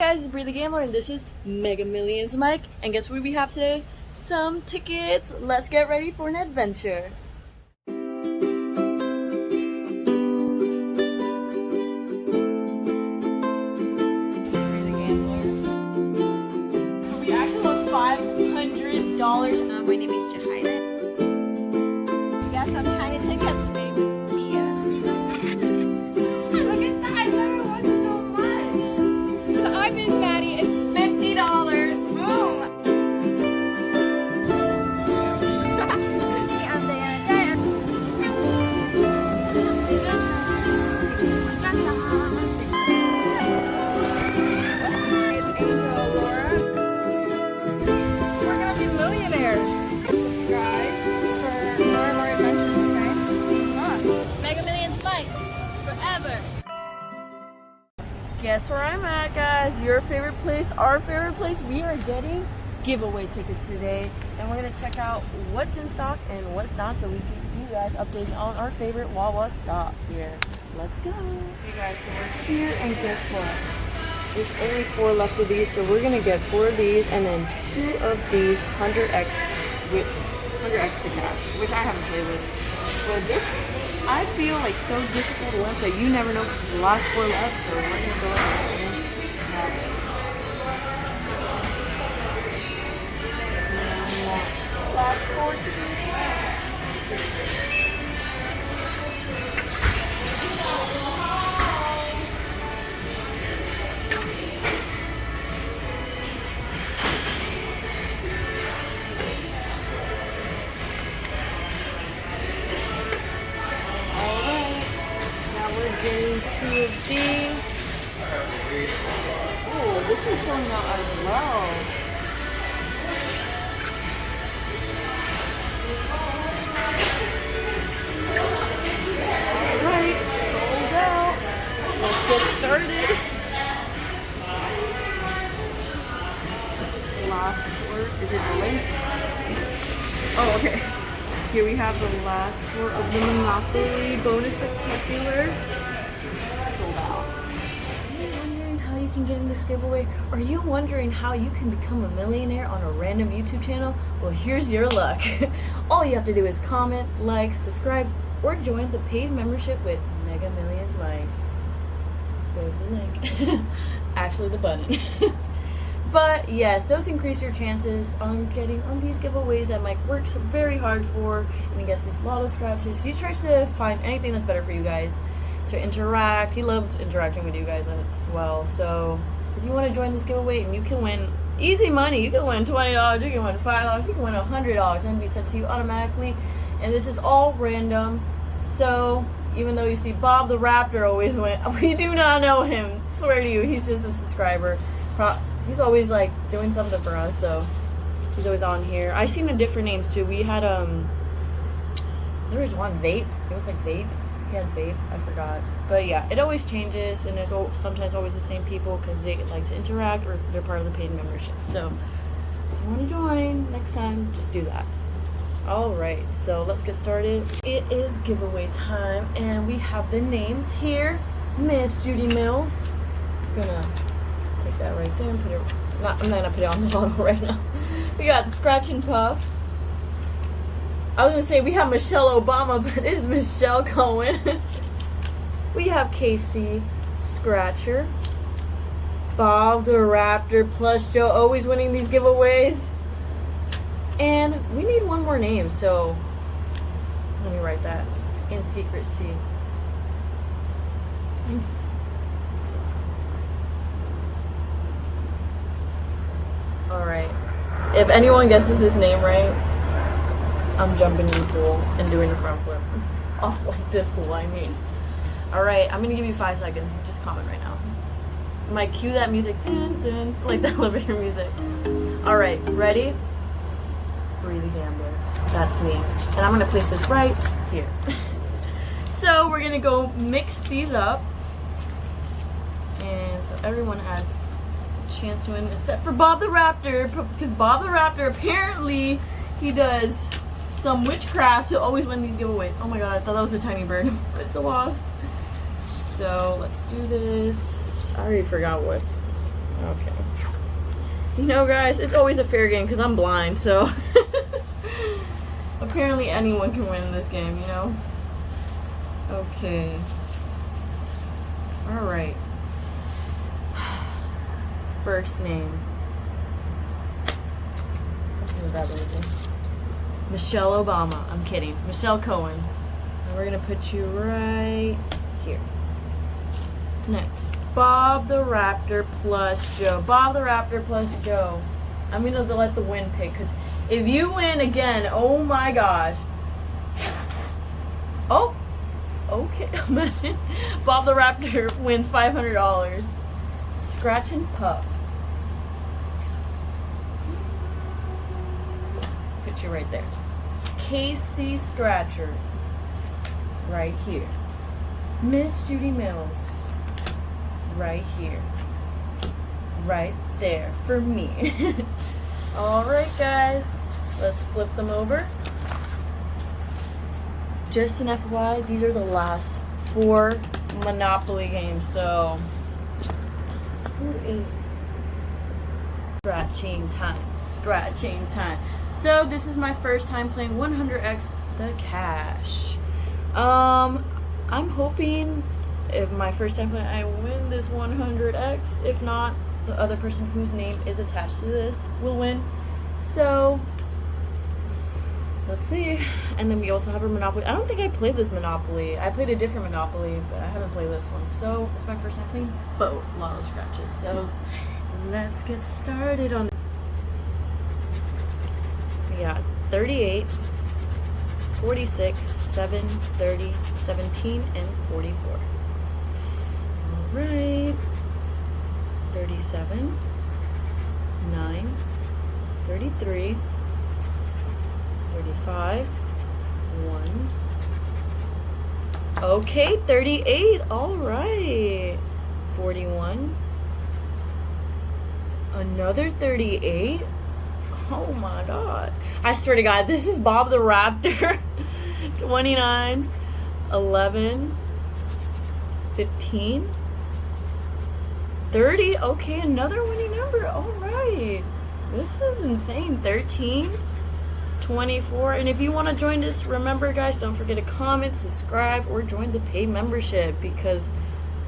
Hey guys, it's Bree the Gambler, and this is Mega Millions Mike. And guess what we have today? Some tickets. Let's get ready for an adventure. Bree the Gambler. We actually won $500. My name is Jahida. We got some China tickets today with Mia. Look at that! I never won so much. So I'm Miss Maddie. It's $50. Boom! I'm Diana. It's Angel Laura. We're gonna be millionaires. Subscribe for more of our adventures, okay? Come on. Mega Millions Mike, forever. Guess where I'm at, guys? Your favorite place, our favorite place. We are getting giveaway tickets today, and we're gonna check out what's in stock and what's not, so we keep you guys updated on our favorite Wawa stop here. Let's go. Hey guys, so we're here, and guess what? There's only 4 left of these, so we're gonna get 4 of these and then 2 of these 100x with 100x to cash, which I haven't played with. But this, I feel like so difficult to win that you never know because there's the last 4 left, so we're gonna go ahead and have it. And last 4 to do. Getting 2 of these. Oh, this one's selling out as well. Alright, sold out. Let's get started. Last 4. Is it the link? Oh, okay. Here we have the last 4 of the Monopoly Bonus Spectacular. Sold out. Are you wondering how you can get in this giveaway? Are you wondering how you can become a millionaire on a random YouTube channel? Well, here's your luck. All you have to do is comment, like, subscribe, or join the paid membership with Mega Millions Mike. There's the link. Actually, the button. But yes, those increase your chances on getting on these giveaways that Mike works very hard for, and he gets these lotto scratches. He tries to find anything that's better for you guys to interact. He loves interacting with you guys as well. So if you want to join this giveaway, and you can win easy money, you can win $20, you can win $5, you can win $100, and be sent to you automatically. And this is all random. So even though you see Bob the Raptor always win, we do not know him. Swear to you, he's just a subscriber. He's always like doing something for us, so he's always on here. I seen the different names too. We had there was one Vape. It was like Vape. He had Vape. I forgot. But yeah, it always changes, and there's sometimes always the same people because they like to interact or they're part of the paid membership. So if you want to join next time, just do that. All right, so let's get started. It is giveaway time, and we have the names here. Miss Judy Mills. Gonna take that right there and put it. I'm not gonna put it on the bottle right now. We got the Scratch and Puff. I was gonna say we have Michelle Obama, but it is Michelle Cohen. We have Casey Scratcher, Bob the Raptor, plus Joe, always winning these giveaways. And we need one more name, so let me write that in secrecy. Alright, if anyone guesses his name right, I'm jumping in the pool and doing a front flip. Off like this pool, I mean. Alright, I'm gonna give you 5 seconds. Just comment right now. Might cue that music, dun, dun, like the elevator music. Alright, ready? Bree the Gambler. That's me. And I'm gonna place this right here. So we're gonna go mix these up. And so everyone has chance to win except for Bob the Raptor, because Bob the Raptor apparently he does some witchcraft to always win these giveaways. Oh my god, I thought that was a tiny bird, but it's a wasp. So let's do this. I already forgot what. You know, guys, it's always a fair game because I'm blind, so apparently anyone can win this game, you know? Okay. Alright. First name. Michelle Obama. I'm kidding. Michelle Cohen. And we're gonna put you right here. Next, Bob the Raptor plus Joe. Bob the Raptor plus Joe. I'm gonna let the win pick because if you win again, oh my gosh. Oh, okay. Imagine Bob the Raptor wins $500. Scratch and puff. Put you right there. Casey Scratcher. Right here. Miss Judy Mills. Right here. Right there for me. Alright, guys. Let's flip them over. Just an FYI, these are the last 4 Monopoly games, so scratching time. Scratching time. So this is my first time playing 100x the cash. I'm hoping if my first time playing I win this 100x. If not, the other person whose name is attached to this will win. So let's see. And then we also have a Monopoly. I don't think I played this Monopoly. I played a different Monopoly, but I haven't played this one. So it's my first time playing both Lotto Scratches. So let's get started on. We got 38, 46, 7, 30, 17, and 44. Alright. 37, 9, 33, 35, 1. Okay, 38. Alright. 41. Another 38. Oh my god. I swear to god, this is Bob the Raptor. 29, 11, 15, 30. Okay, another winning number. Alright. This is insane. 13, 24. And if you want to join this, remember guys, don't forget to comment, subscribe, or join the paid membership because,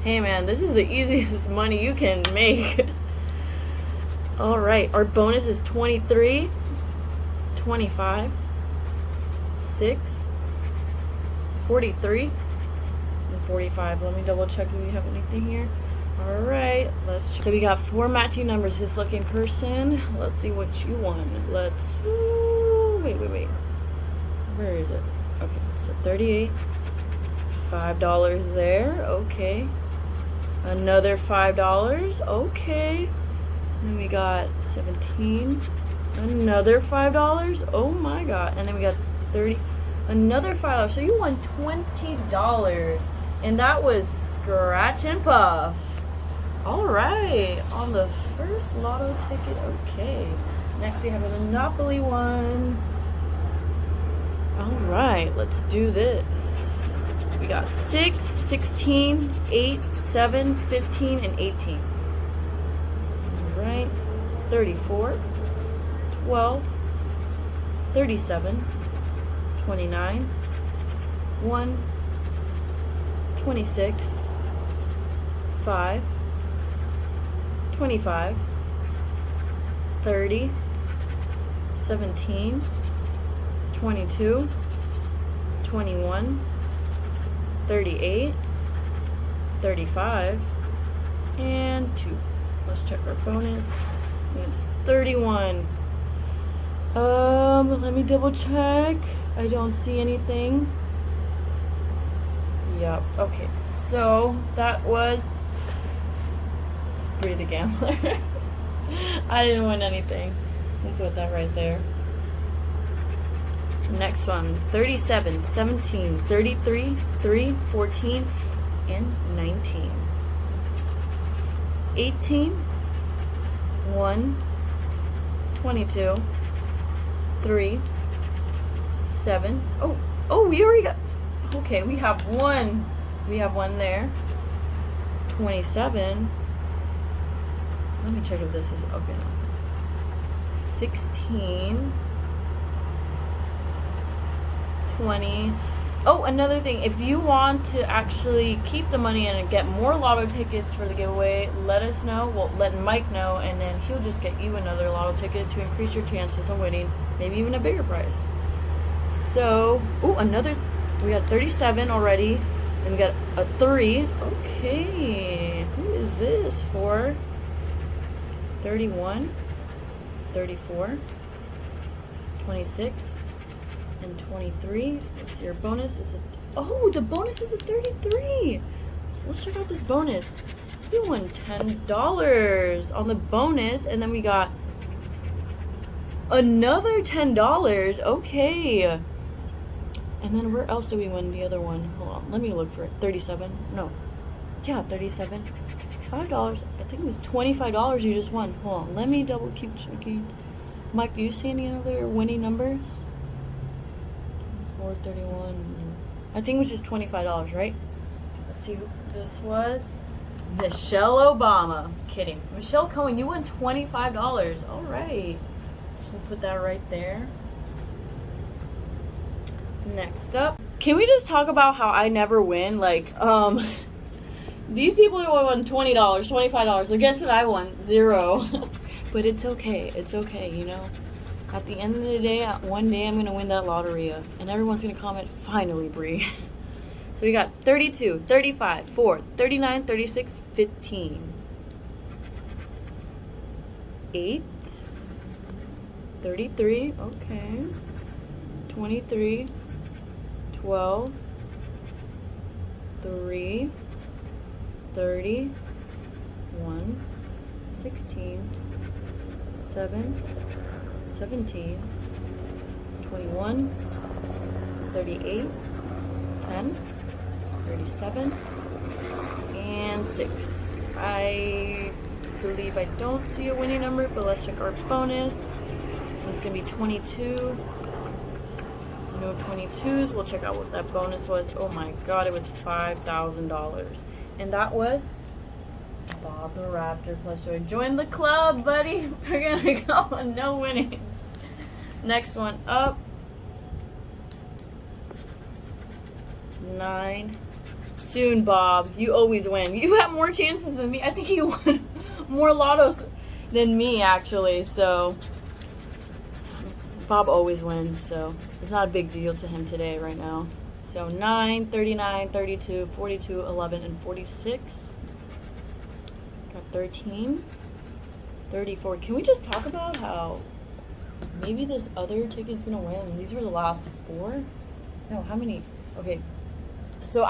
hey man, this is the easiest money you can make. Alright, our bonus is 23, 25, 6, 43, and 45. Let me double check if we have anything here. Alright, let's check. So we got 4 matching numbers. This looking person. Let's see what you won. Let's. Wait. Where is it? Okay, so 38. $5 there. Okay. Another $5. Okay. Then we got 17. Another $5. Oh my god. And then we got 30. Another $5. So you won $20. And that was scratch and puff. Alright. On the first lotto ticket. Okay. Next we have a Monopoly one. Alright. Let's do this. We got 6, 16, 8, 7, 15, and 18. Right, 34, 12, 37, 29, 1, 26, 5, 25, 30, 17, 22, 21, 38, 35, and 2. Let's check our bonus. It's 31. Let me double check. I don't see anything. Yep. Okay. So that was Breathe the Gambler. I didn't win anything. We'll put that right there. Next one. 37, 17, 33, 3, 14, and 19. 18, 1, 22, 3, 7. Oh, we already got. Okay, we have one. We have one there. 27. Let me check if this is okay. 16, 20. Oh, another thing, if you want to actually keep the money and get more lotto tickets for the giveaway, let us know. Well, let Mike know, and then he'll just get you another lotto ticket to increase your chances of winning, maybe even a bigger prize. So, oh, another, we got 37 already, and we got a 3. Okay, who is this for? 31, 34, 26, and 23. Let's see, your bonus is oh, the bonus is a 33. So let's check out this bonus. We won $10 on the bonus, and then we got another $10. Okay. And then where else did we win the other one? Hold on, let me look for it. 37. No. Yeah, 37. $5. I think it was $25 you just won. Hold on, let me keep checking. Mike, do you see any other winning numbers? 431. I think it was just $25, right? Let's see who this was. Michelle Obama. Kidding. Michelle Cohen, you won $25. All right. We'll put that right there. Next up, can we just talk about how I never win? Like, these people won $20, $25. So guess what I won? 0. But it's okay. It's okay, you know? At the end of the day, one day I'm going to win that lottery. And everyone's going to comment, finally, Bree. So we got 32, 35, 4, 39, 36, 15. 8. 33. Okay. 23. 12. 3. 30. 1. 16. 7. 17, 21, 38, 10, 37, and 6. I believe I don't see a winning number, but let's check our bonus. It's going to be 22. No 22s. We'll check out what that bonus was. Oh my god, it was $5,000. And that was Bob the Raptor plushie. Join the club, buddy. We're gonna go on no winnings. Next one up. 9. Soon, Bob. You always win. You have more chances than me. I think you won more lottos than me, actually. So Bob always wins. So it's not a big deal to him today, right now. So 9, 39, 32, 42, 11, and 46. Got 13, 34. Can we just talk about how maybe this other ticket's gonna win? These were the last 4. No, how many? Okay, so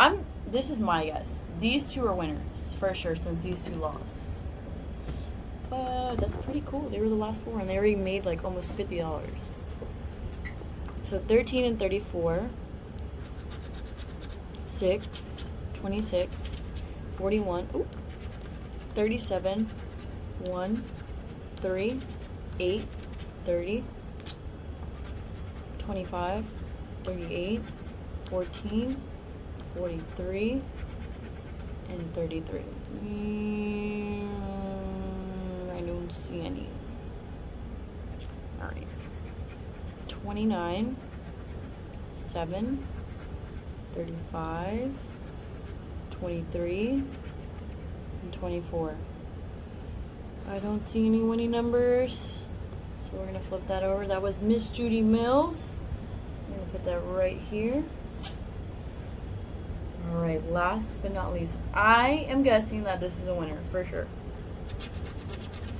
this is my guess. These 2 are winners for sure, since these 2 lost. But that's pretty cool. They were the last 4, and they already made like almost $50. So 13 and 34, 6, 26, 41. Ooh. 37, 1, 3, 8, 30, 25, 38, 14, 43, and 33. I don't see any. Alright. 29, 7, 35, 23, 24. I don't see any winning numbers, so we're gonna flip that over. That was Miss Judy Mills. I'm gonna put that right here. All right, last but not least, I am guessing that this is a winner for sure.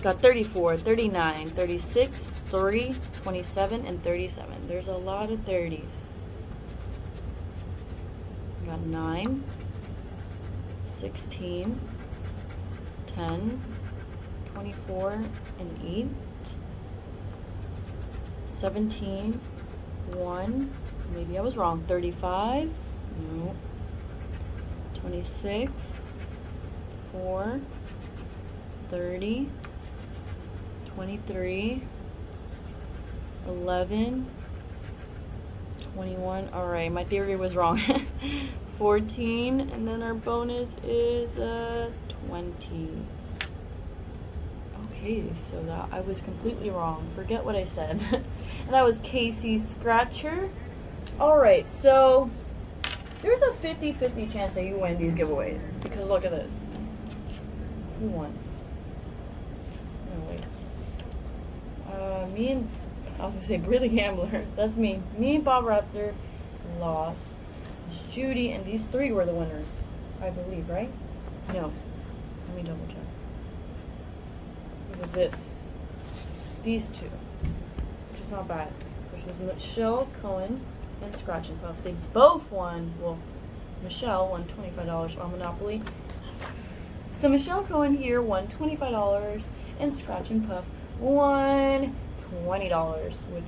Got 34, 39, 36, 3, 27, and 37. There's a lot of 30s. Got 9, 16, 10, 24, and 8, 17, 1, maybe I was wrong, 35, no, 26, 4, 30, 23, 11, 21, alright, my theory was wrong, 14, and then our bonus is 20. Okay, so that I was completely wrong. Forget what I said. And that was Casey Scratcher. Alright, so there's a 50-50 chance that you win these giveaways. Because look at this. Who won? Oh, wait. Me and, I was gonna say Brilly Gambler. That's me. Me and Bob Raptor lost. It's Judy, and these three were the winners. I believe, right? No. Let me double check. It was this. These two. Which is not bad. Which was Michelle Cohen and Scratch and Puff. They both won. Well, Michelle won $25 on Monopoly. So Michelle Cohen here won $25 and Scratch and Puff won $20, which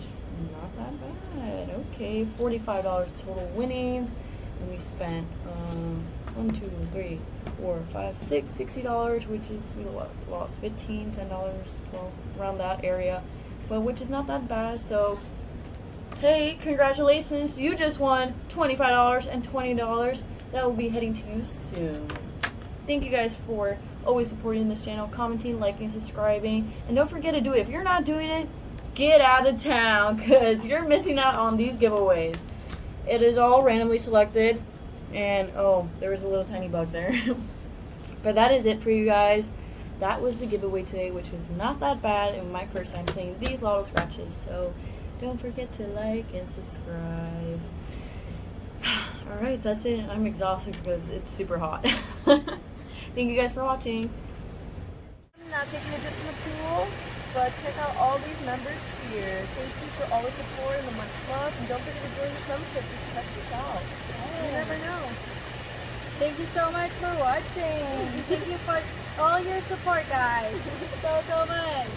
not that bad. Okay, $45 total winnings. And we spent 1, 2, 3, 4, 5, 6, $60, which is we lost $15, $10, $12, around that area. But which is not that bad. So hey, congratulations, you just won $25 and $20 that will be heading to you soon. Thank you guys for always supporting this channel, commenting, liking, subscribing, and don't forget to do it. If you're not doing it, get out of town because you're missing out on these giveaways. It is all randomly selected, and oh, there was a little tiny bug there. But that is it for you guys. That was the giveaway today, which was not that bad, and my first time playing these Lotto Scratches. So don't forget to like and subscribe. Alright, that's it. I'm exhausted because it's super hot. Thank you guys for watching. I'm not taking a dip in the pool, but check out all these members here. Thank you for all the support and the much love. And don't forget to join this membership to check this out. You never know. Thank you so much for watching. Thank you for all your support, guys. So much.